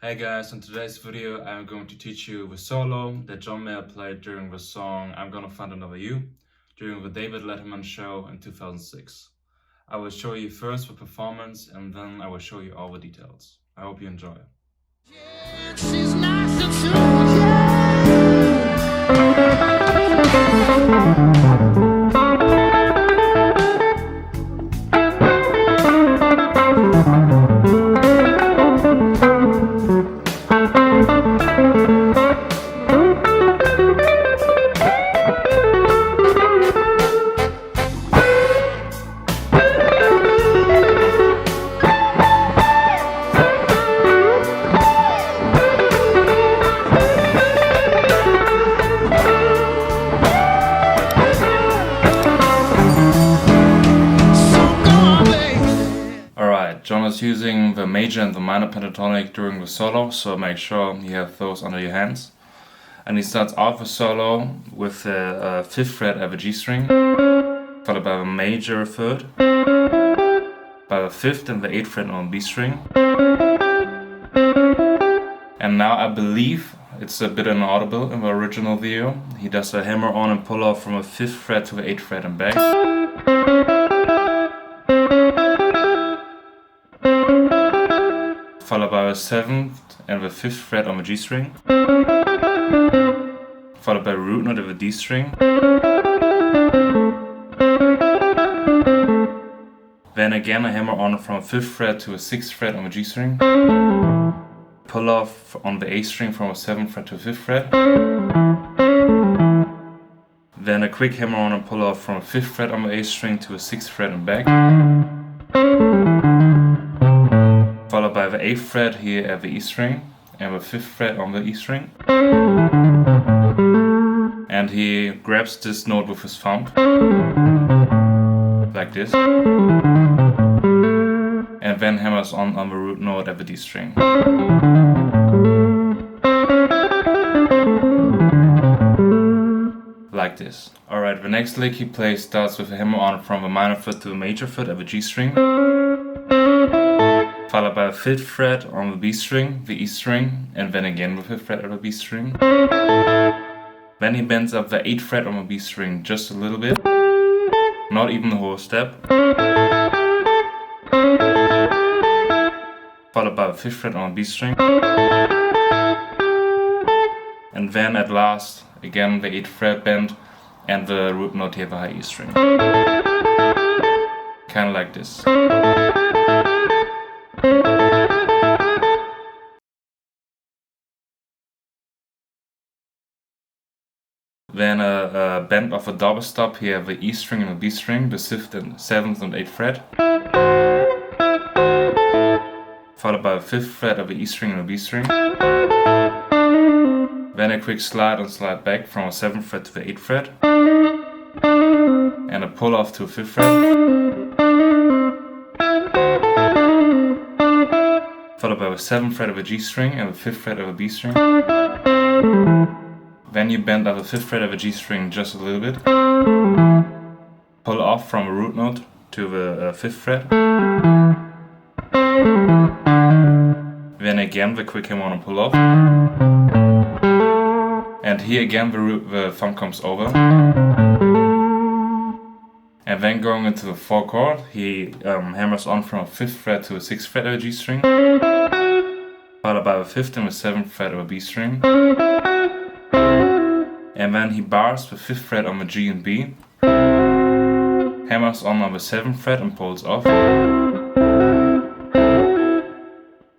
Hey guys, in today's video I'm going to teach you the solo that John Mayer played during the song I'm Gonna Find Another You during the David Letterman show in 2006. I will show you first the performance and then I will show you all the details. I hope you enjoy. Yeah, she's nice and true, Alright, John is using the major and the minor pentatonic during the solo, so make sure you have those under your hands. And he starts off the solo with the 5th fret of a G string, followed by the major 3rd, by the 5th and the 8th fret on B string. And now I believe it's a bit inaudible in the original video. He does a hammer on and pull off from a 5th fret to the 8th fret and back. Followed by the 7th and the 5th fret on the G string. Followed by a root note of the D string. Then again a hammer on from a 5th fret to a 6th fret on the G string. Pull off on the A string from a 7th fret to a 5th fret. Then a quick hammer on and pull off from a 5th fret on the A string to a 6th fret and back. Followed by the 8th fret here at the E string and the 5th fret on the E string. And he grabs this note with his thumb, like this, and then hammers on the root note at the D string. Like this. Alright, the next lick he plays starts with a hammer on from the minor 3rd to the major 3rd at the G string, followed by a 5th fret on the B string, the E string, and then again the 5th fret of the B string. Then he bends up the 8th fret on the B string just a little bit, not even the whole step, followed by the 5th fret on the B string, and then at last again the 8th fret bend and the root note here, the high E string. Kinda like this. Then a bend of a double stop here, the E string and the B string, the 5th and 7th and 8th fret. Followed by the 5th fret of the E string and the B string. Then a quick slide and slide back from a 7th fret to the 8th fret. And a pull off to a 5th fret. Followed by the 7th fret of a G string and the 5th fret of a B string. Then you bend up the 5th fret of a G string just a little bit. Pull off from a root note to the 5th fret. Then again the quick hammer on and pull off. And here again the thumb comes over. And then going into the 4 chord, he hammers on from a 5th fret to a 6th fret of a G string. Followed by the 5th and the 7th fret of a B string. And then he bars the 5th fret on the G and B, hammers on the 7th fret and pulls off.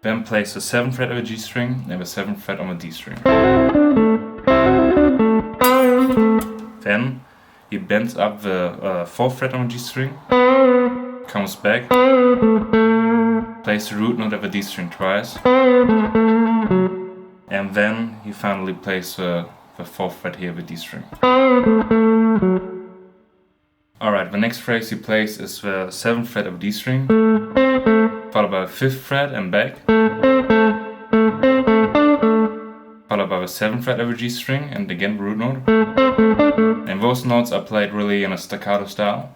Then plays the 7th fret of a G string and the 7th fret on the D string. Then he bends up the 4th fret on the G string, comes back, plays the root note of the D string twice, and then he finally plays the 4th fret here with D string. Alright, the next phrase he plays is the 7th fret of D string, followed by the 5th fret and back, followed by the 7th fret of a G string and again the root note. And those notes are played really in a staccato style.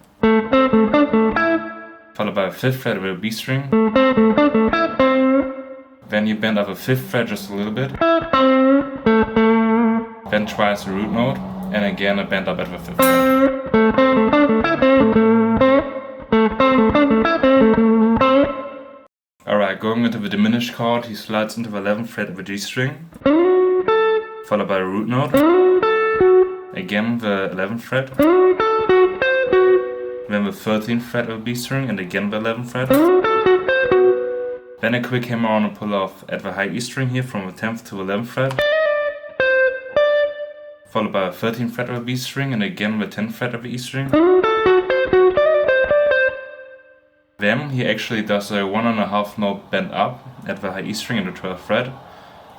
Followed by a 5th fret of a B string, Then you bend up a 5th fret just a little bit. Then twice the root note, and again a bend up at the 5th fret. Alright, going into the diminished chord, he slides into the 11th fret of the G string, followed by a root note, again the 11th fret, then the 13th fret of the B string, and again the 11th fret. Then a quick hammer on and pull off at the high E string here from the 10th to the 11th fret, followed by the 13th fret of the B string, and again the 10th fret of the E string. Then he actually does a 1.5 note bend up at the high E string in the 12th fret,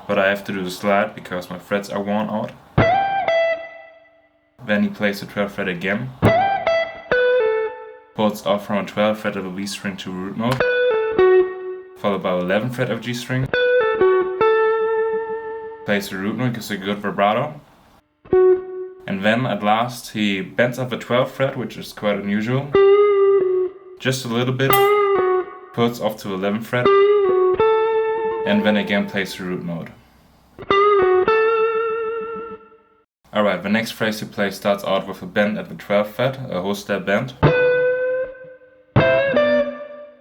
but I have to do the slide because my frets are worn out. Then he plays the 12th fret again, pulls off from a 12th fret of the B string to root note, followed by the 11th fret of G string, plays the root note, gives a good vibrato, and then at last he bends up the 12th fret, which is quite unusual, just a little bit, pulls off to the 11th fret, and then again plays the root note. Alright, the next phrase he plays starts out with a bend at the 12th fret, a whole step bend.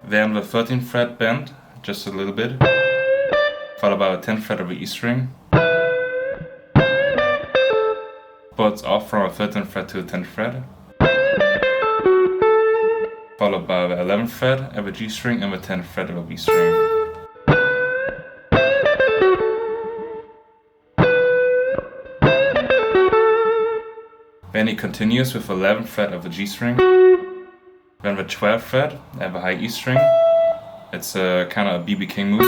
Then the 13th fret bend, just a little bit, followed by the 10th fret of the E string. Pulls off from a 13th fret to the 10th fret, followed by the 11th fret of the G string and the 10th fret of the B string. Then he continues with the 11th fret of the G string, then the 12th fret of the high E string. It's a kind of a BB King move,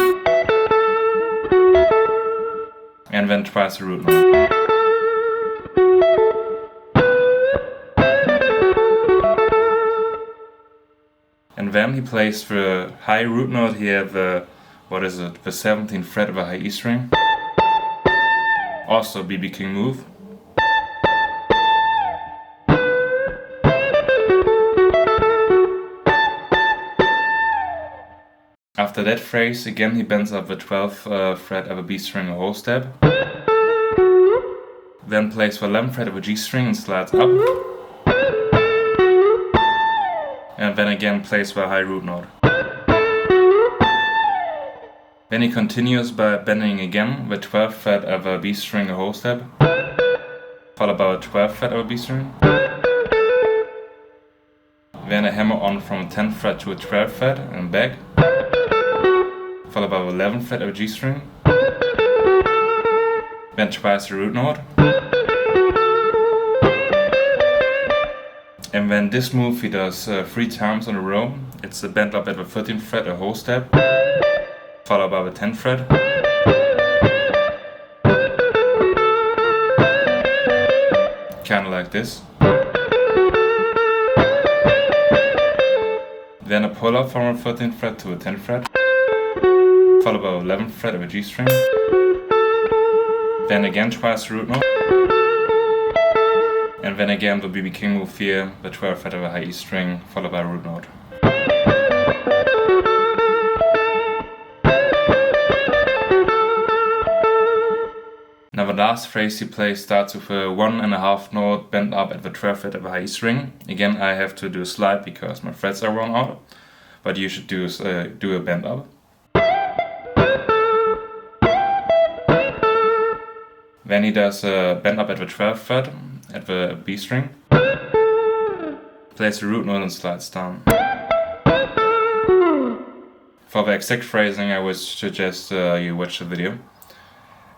and then twice the root note. And then he plays the high root note here, the 17th fret of a high E string. Also BB King move. After that phrase, again he bends up the 12th fret of a B string a whole step. Then plays the 11th fret of a G string and slides up. And then again plays the high root note. Then he continues by bending again the 12th fret of a B string a whole step, followed by the 12th fret of a B string. Then a hammer on from the 10th fret to a 12th fret and back, followed by the 11th fret of a G string. Then twice the root note. And then this move he does 3 times in a row. It's a bend up at the 13th fret, a whole step, followed by the 10th fret. Kinda like this. Then a pull up from the 13th fret to the 10th fret, followed by the 11th fret of a G string. Then again twice the root note. And then again the BB King move here, the 12th fret of a high E string, followed by a root note. Now the last phrase he plays starts with a 1.5 note bend up at the 12th fret of a high E string. Again I have to do a slide because my frets are worn out, but you should do a bend up. Then he does a bend up at the 12th fret at the B string, plays the root note and slides down. For the exact phrasing I would suggest you watch the video.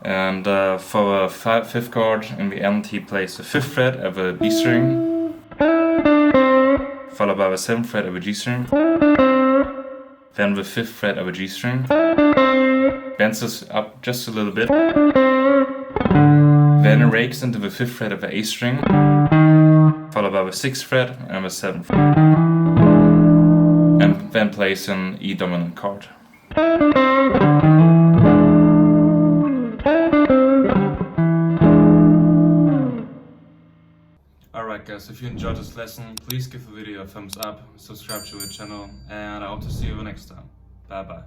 And for the 5th chord in the end he plays the 5th fret of the B string, followed by the 7th fret of a G string, then the 5th fret of a G string, bends this up just a little bit, then rakes into the 5th fret of the A string, followed by the 6th fret and the 7th fret, and then plays an E dominant chord. Alright guys, if you enjoyed this lesson, please give the video a thumbs up, subscribe to the channel, and I hope to see you next time. Bye bye.